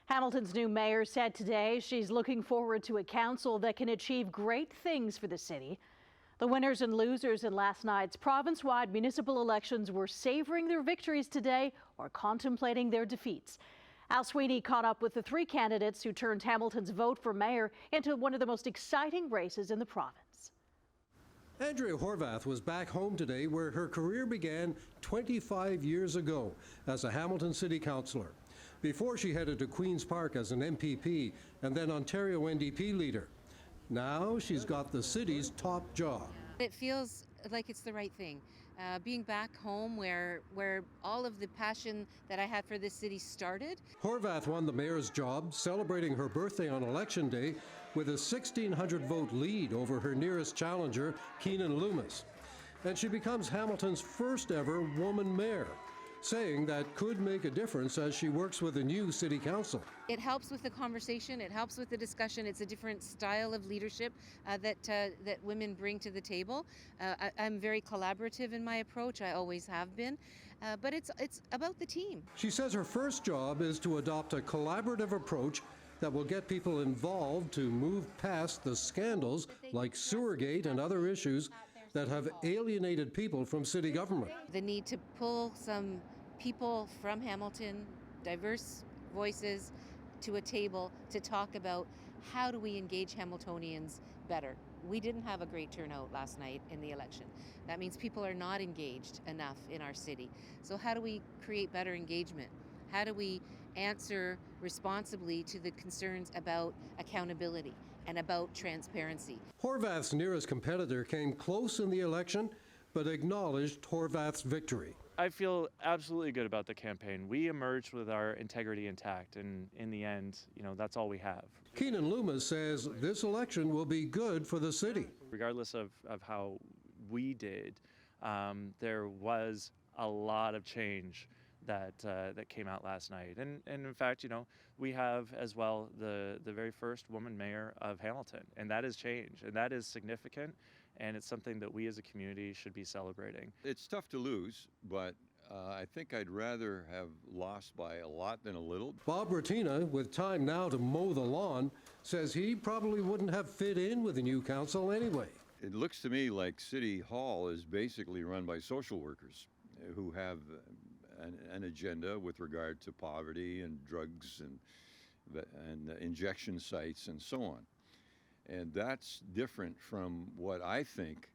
Hamilton's new mayor said today she's looking forward to a council that can achieve great things for the city. The winners and losers in last night's province-wide municipal elections were savoring their victories today or contemplating their defeats. Al Sweeney caught up with the three candidates who turned Hamilton's vote for mayor into one of the most exciting races in the province. Andrea Horwath was back home today where her career began 25 years ago as a Hamilton City Councillor, before she headed to Queen's Park as an MPP and then Ontario NDP leader. Now she's got the city's top job. It feels like it's the right thing. Being back home where all of the passion that I had for this city started. Horwath won the mayor's job, celebrating her birthday on election day with a 1,600 vote lead over her nearest challenger, Keanin Loomis. And she becomes Hamilton's first ever woman mayor, saying that could make a difference as she works with a new city council. It helps with the conversation, it helps with the discussion. It's a different style of leadership that women bring to the table. I'm very collaborative in my approach, I always have been, but it's about the team. She says her first job is to adopt a collaborative approach that will get people involved to move past the scandals like Sewergate and other issues that have alienated people from city government. The need to pull some people from Hamilton, diverse voices, to a table to talk about how do we engage Hamiltonians better. We didn't have a great turnout last night in the election. That means people are not engaged enough in our city. So how do we create better engagement? How do we answer responsibly to the concerns about accountability and about transparency? Horwath's nearest competitor came close in the election, but acknowledged Horwath's victory. I feel absolutely good about the campaign. We emerged with our integrity intact, and in the end, that's all we have. Keanin Loomis says this election will be good for the city. Regardless of how we did, there was a lot of change that came out last night. And in fact, we have as well the very first woman mayor of Hamilton, and that is change, and that is significant, and it's something that we as a community should be celebrating. It's tough to lose, but I think I'd rather have lost by a lot than a little. Bob Bratina, with time now to mow the lawn, says he probably wouldn't have fit in with the new council anyway. It looks to me like City Hall is basically run by social workers who have an agenda with regard to poverty and drugs and injection sites and so on. And that's different from what I think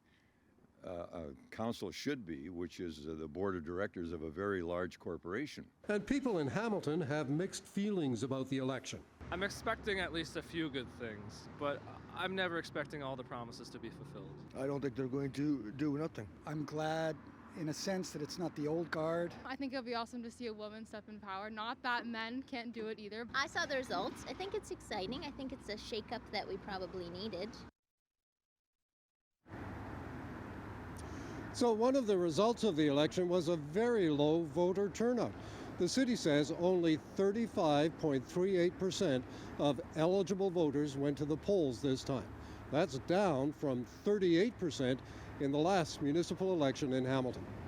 a council should be, which is the board of directors of a very large corporation. And people in Hamilton have mixed feelings about the election. I'm expecting at least a few good things, but I'm never expecting all the promises to be fulfilled. I don't think they're going to do nothing. I'm glad in a sense that it's not the old guard. I think it would be awesome to see a woman step in power. Not that men can't do it either. I saw the results. I think it's exciting. I think it's a shake-up that we probably needed. So one of the results of the election was a very low voter turnout. The city says only 35.38% of eligible voters went to the polls this time. That's down from 38% in the last municipal election in Hamilton.